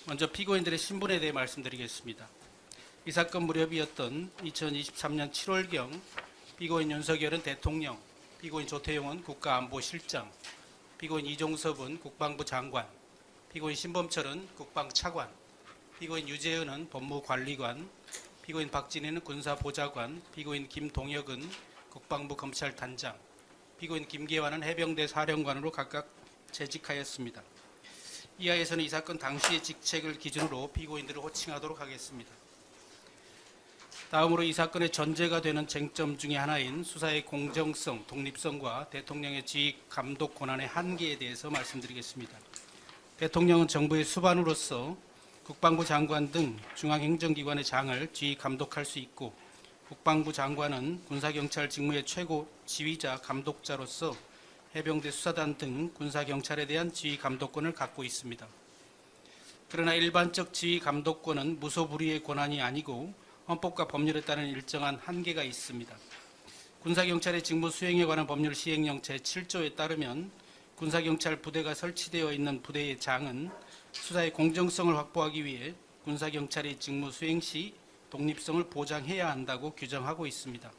먼저 피고인들의 신분에 대해 말씀드리겠습니다. 이 사건 무렵이었던 2023년 7월경 피고인 윤석열은 대통령, 피고인 조태용은 국가안보실장, 피고인 이종섭은 국방부 장관, 피고인 신범철은 국방차관, 피고인 유재은은 법무관리관, 피고인 박진희는 군사보좌관, 피고인 김동혁은 국방부 검찰단장, 피고인 김계환은 해병대 사령관으로 각각 재직하였습니다. 이하에서는 이 사건 당시의 직책을 기준으로 피고인들을 호칭하도록 하겠습니다. 다음으로 이 사건의 전제가 되는 쟁점 중의 하나인 수사의 공정성, 독립성과 대통령의 지휘 감독 권한의 한계에 대해서 말씀드리겠습니다. 대통령은 정부의 수반으로서 국방부 장관 등 중앙행정기관의 장을 지휘 감독할 수 있고, 국방부 장관은 군사경찰 직무의 최고 지휘자 감독자로서 해병대 수사단 등 군사경찰에 대한 지휘 감독권을 갖고 있습니다. 그러나 일반적 지휘 감독권은 무소불위의 권한이 아니고 헌법과 법률에 따른 일정한 한계가 있습니다. 군사경찰의 직무 수행에 관한 법률 시행령 제7조에 따르면 군사경찰 부대가 설치되어 있는 부대의 장은 수사의 공정성을 확보하기 위해 군사경찰의 직무 수행 시 독립성을 보장해야 한다고 규정하고 있습니다.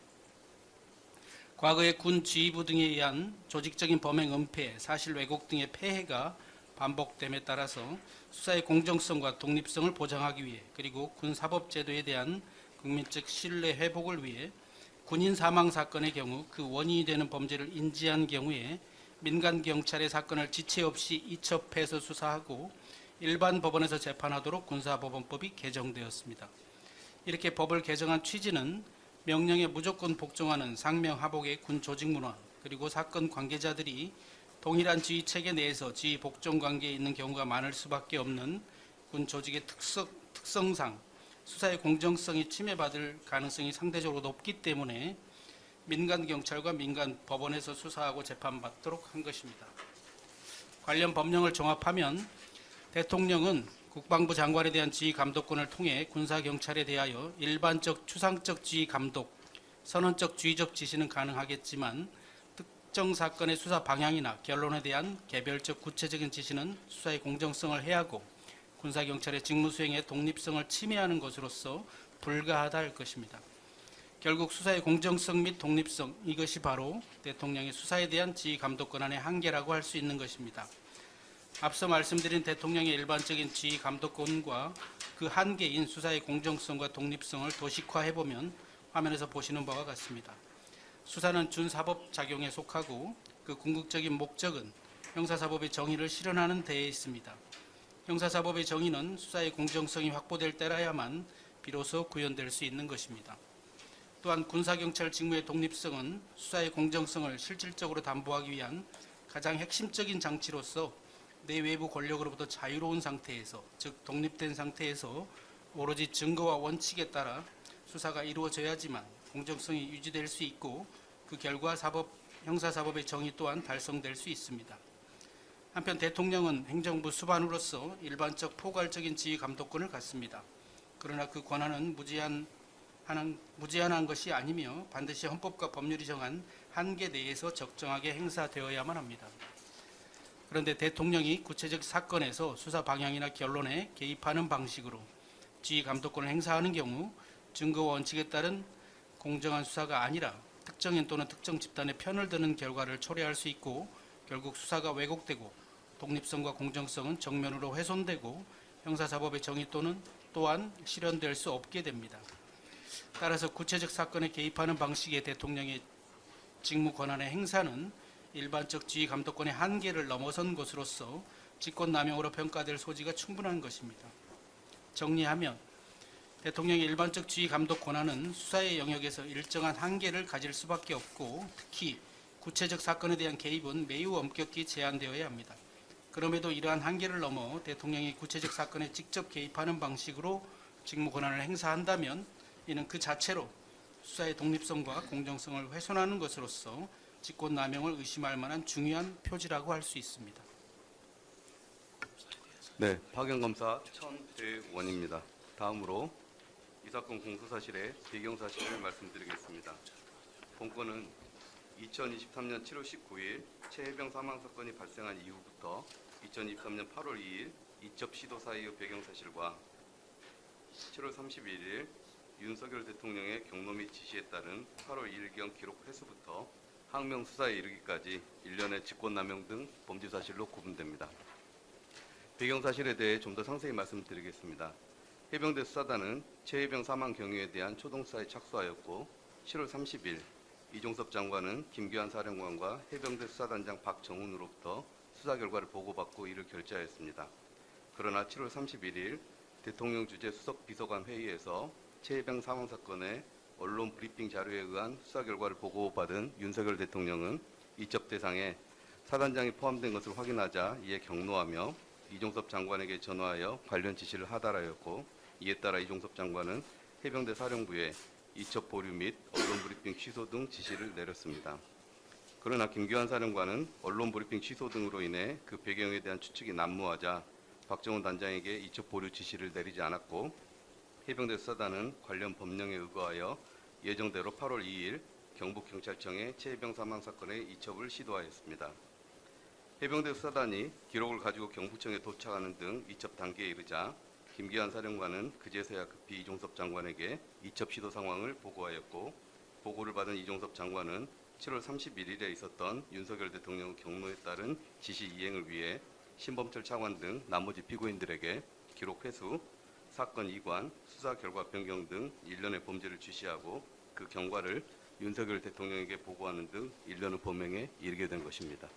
과거의 군 지휘부 등에 의한 조직적인 범행 은폐, 사실 왜곡 등의 폐해가 반복됨에 따라서 수사의 공정성과 독립성을 보장하기 위해, 그리고 군사법제도에 대한 국민적 신뢰 회복을 위해 군인 사망 사건의 경우 그 원인이 되는 범죄를 인지한 경우에 민간 경찰의 사건을 지체 없이 이첩해서 수사하고 일반 법원에서 재판하도록 군사법원법이 개정되었습니다. 이렇게 법을 개정한 취지는 명령에 무조건 복종하는 상명하복의 군 조직 문화, 그리고 사건 관계자들이 동일한 지휘 체계 내에서 지휘 복종 관계에 있는 경우가 많을 수밖에 없는 군 조직의 특성상 수사의 공정성이 침해받을 가능성이 상대적으로 높기 때문에 민간 경찰과 민간 법원에서 수사하고 재판받도록 한 것입니다. 관련 법령을 종합하면 대통령은 국방부 장관에 대한 지휘 감독권을 통해 군사경찰에 대하여 일반적 추상적 지휘 감독, 선언적 주의적 지시는 가능하겠지만 특정 사건의 수사 방향이나 결론에 대한 개별적 구체적인 지시는 수사의 공정성을 해하고 군사경찰의 직무 수행의 독립성을 침해하는 것으로서 불가하다 할 것입니다. 결국 수사의 공정성 및 독립성, 이것이 바로 대통령의 수사에 대한 지휘 감독 권한의 한계라고 할 수 있는 것입니다. 앞서 말씀드린 대통령의 일반적인 지휘 감독권과 그 한계인 수사의 공정성과 독립성을 도식화해보면 화면에서 보시는 바와 같습니다. 수사는 준사법 작용에 속하고 그 궁극적인 목적은 형사사법의 정의를 실현하는 데에 있습니다. 형사사법의 정의는 수사의 공정성이 확보될 때라야만 비로소 구현될 수 있는 것입니다. 또한 군사경찰 직무의 독립성은 수사의 공정성을 실질적으로 담보하기 위한 가장 핵심적인 장치로서 내외부 권력으로부터 자유로운 상태에서, 즉 독립된 상태에서 오로지 증거와 원칙에 따라 수사가 이루어져야지만 공정성이 유지될 수 있고 그 결과 형사사법의 정의 또한 달성될 수 있습니다. 한편 대통령은 행정부 수반으로서 일반적 포괄적인 지휘 감독권을 갖습니다. 그러나 그 권한은 무제한한 것이 아니며 반드시 헌법과 법률이 정한 한계 내에서 적정하게 행사되어야만 합니다. 그런데 대통령이 구체적 사건에서 수사 방향이나 결론에 개입하는 방식으로 지휘 감독권을 행사하는 경우 증거와 원칙에 따른 공정한 수사가 아니라 특정인 또는 특정 집단의 편을 드는 결과를 초래할 수 있고 결국 수사가 왜곡되고 독립성과 공정성은 정면으로 훼손되고 형사사법의 정의 또한 실현될 수 없게 됩니다. 따라서 구체적 사건에 개입하는 방식의 대통령의 직무 권한의 행사는 일반적 지휘 감독권의 한계를 넘어선 것으로서 직권남용으로 평가될 소지가 충분한 것입니다. 정리하면 대통령의 일반적 지휘 감독 권한은 수사의 영역에서 일정한 한계를 가질 수밖에 없고 특히 구체적 사건에 대한 개입은 매우 엄격히 제한되어야 합니다. 그럼에도 이러한 한계를 넘어 대통령이 구체적 사건에 직접 개입하는 방식으로 직무 권한을 행사한다면 이는 그 자체로 수사의 독립성과 공정성을 훼손하는 것으로서 직권남용을 의심할 만한 중요한 표지라고 할 수 있습니다. 네, 박영검사 천대원입니다. 다음으로 이 사건 공소사실의 배경사실을 말씀드리겠습니다. 본건은 2023년 7월 19일 최혜병 사망 사건이 발생한 이후부터 2023년 8월 2일 이첩 시도 사이의 배경 사실과 7월 31일 윤석열 대통령의 경로 및 지시에 따른 8월 2일경 기록 회수부터 항명 수사에 이르기까지 일련의 직권남용 등 범죄 사실로 구분됩니다. 배경 사실에 대해 좀 더 상세히 말씀드리겠습니다. 해병대 수사단은 최해병 사망 경위에 대한 초동 수사에 착수하였고 7월 30일 이종섭 장관은 김규환 사령관과 해병대 수사단장 박정훈으로부터 수사 결과를 보고받고 이를 결재하였습니다. 그러나 7월 31일 대통령 주재 수석 비서관 회의에서 최해병 사망 사건의 언론 브리핑 자료에 의한 수사 결과를 보고받은 윤석열 대통령은 이첩 대상에 사단장이 포함된 것을 확인하자 이에 경로하며 이종섭 장관에게 전화하여 관련 지시를 하달하였고, 이에 따라 이종섭 장관은 해병대 사령부에 이첩 보류 및 언론 브리핑 취소 등 지시를 내렸습니다. 그러나 김규환 사령관은 언론 브리핑 취소 등으로 인해 그 배경에 대한 추측이 난무하자 박정훈 단장에게 이첩 보류 지시를 내리지 않았고, 해병대 수사단은 관련 법령에 의거하여 예정대로 8월 2일 경북경찰청에 최해병 사망 사건의 이첩을 시도하였습니다. 해병대 수사단이 기록을 가지고 경북청에 도착하는 등 이첩 단계에 이르자 김기환 사령관은 그제서야 급히 이종섭 장관에게 이첩 시도 상황을 보고하였고, 보고를 받은 이종섭 장관은 7월 31일에 있었던 윤석열 대통령 경로에 따른 지시 이행을 위해 신범철 차관 등 나머지 피고인들에게 기록 회수, 사건 이관, 수사 결과 변경 등 일련의 범죄를 지시하고 그 경과를 윤석열 대통령에게 보고하는 등 일련의 범행에 이르게 된 것입니다.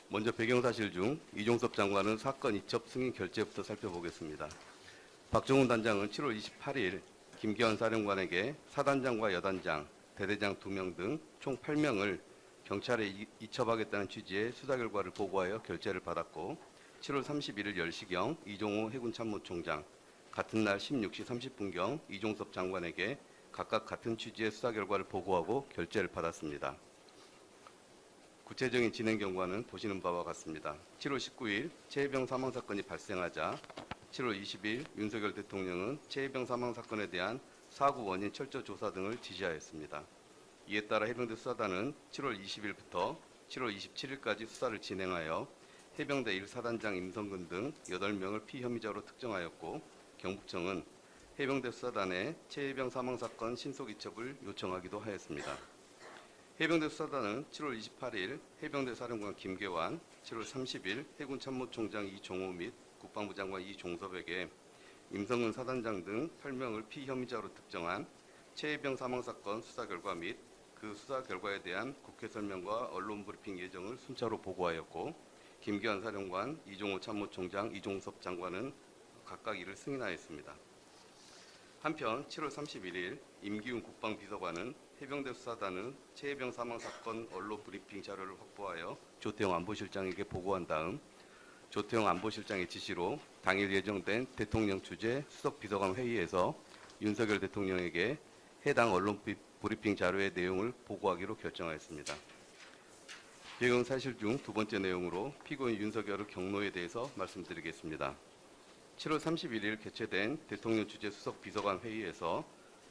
먼저 배경 사실 중 이종섭 장관은 사건 이첩 승인 결재부터 살펴보겠습니다. 박정훈 단장은 7월 28일 김기환 사령관에게 사단장과 여단장, 대대장 2명 등 총 8명을 경찰에 이첩하겠다는 취지의 수사 결과를 보고하여 결재를 받았고, 7월 31일 10시경 이종호 해군 참모총장, 같은 날 16시 30분경 이종섭 장관에게 각각 같은 취지의 수사 결과를 보고하고 결재를 받았습니다. 구체적인 진행 경과는 보시는 바와 같습니다. 7월 19일 최해병 사망 사건이 발생하자 7월 20일 윤석열 대통령은 최해병 사망 사건에 대한 사고 원인 철저 조사 등을 지시하였습니다. 이에 따라 해병대 수사단은 7월 20일부터 7월 27일까지 수사를 진행하여 해병대 1사단장 임성근 등 8명을 피혐의자로 특정하였고, 경북청은 해병대 수사단에 최해병 사망 사건 신속 이첩을 요청하기도 하였습니다. 해병대 수사단은 7월 28일 해병대 사령관 김계환, 7월 30일 해군 참모총장 이종호 및 국방부 장관 이종섭에게 임성근 사단장 등 8명을 피혐의자로 특정한 최해병 사망 사건 수사 결과 및 그 수사 결과에 대한 국회 설명과 언론 브리핑 예정을 순차로 보고하였고, 김기환 사령관, 이종호 참모총장, 이종섭 장관은 각각 이를 승인하였습니다. 한편 7월 31일 임기훈 국방비서관은 해병대 수사단은 최해병 사망 사건 언론 브리핑 자료를 확보하여 조태용 안보실장에게 보고한 다음 조태용 안보실장의 지시로 당일 예정된 대통령 주재 수석 비서관 회의에서 윤석열 대통령에게 해당 언론 브리핑 자료의 내용을 보고하기로 결정하였습니다. 배경 사실 중 두 번째 내용으로 피고인 윤석열의 경로에 대해서 말씀드리겠습니다. 7월 31일 개최된 대통령 주재 수석 비서관 회의에서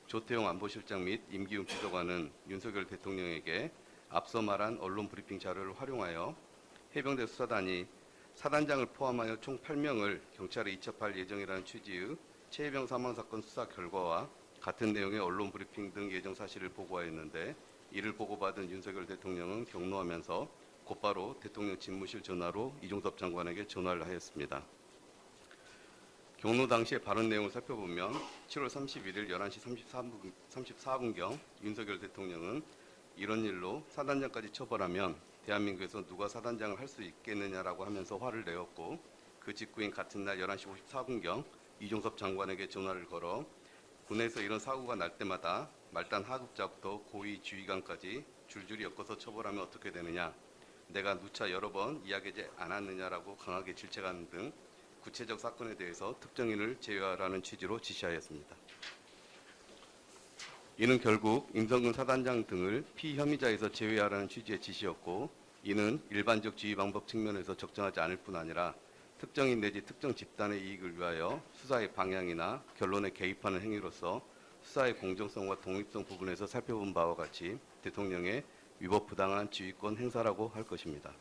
조태용 안보실장 및 임기훈 비서관은 윤석열 대통령에게 앞서 말한 언론 브리핑 자료를 활용하여 해병대 수사단이 사단장을 포함하여 총 8명을 경찰에 이첩할 예정이라는 취지의 최해병 사망 사건 수사 결과와 같은 내용의 언론 브리핑 등 예정 사실을 보고하였는데, 이를 보고받은 윤석열 대통령은 경로하면서 곧바로 대통령 집무실 전화로 이종섭 장관에게 전화를 하였습니다. 경로 당시의 발언 내용을 살펴보면 7월 31일 11시 34분경 윤석열 대통령은 이런 일로 사단장까지 처벌하면 대한민국에서 누가 사단장을 할 수 있겠느냐라고 하면서 화를 내었고, 그 직후인 같은 날 11시 54분경 이종섭 장관에게 전화를 걸어 군에서 이런 사고가 날 때마다 말단 하급자부터 고위 지휘관까지 줄줄이 엮어서 처벌하면 어떻게 되느냐, 내가 누차 여러 번 이야기하지 않았느냐라고 강하게 질책하는 등 구체적 사건에 대해서 특정인을 제외하라는 취지로 지시하였습니다. 이는 결국 임성근 사단장 등을 피혐의자에서 제외하라는 취지의 지시였고, 이는 일반적 지휘 방법 측면에서 적정하지 않을 뿐 아니라 특정인 내지 특정 집단의 이익을 위하여 수사의 방향이나 결론에 개입하는 행위로서 수사의 공정성과 독립성 부분에서 살펴본 바와 같이 대통령의 위법 부당한 지휘권 행사라고 할 것입니다.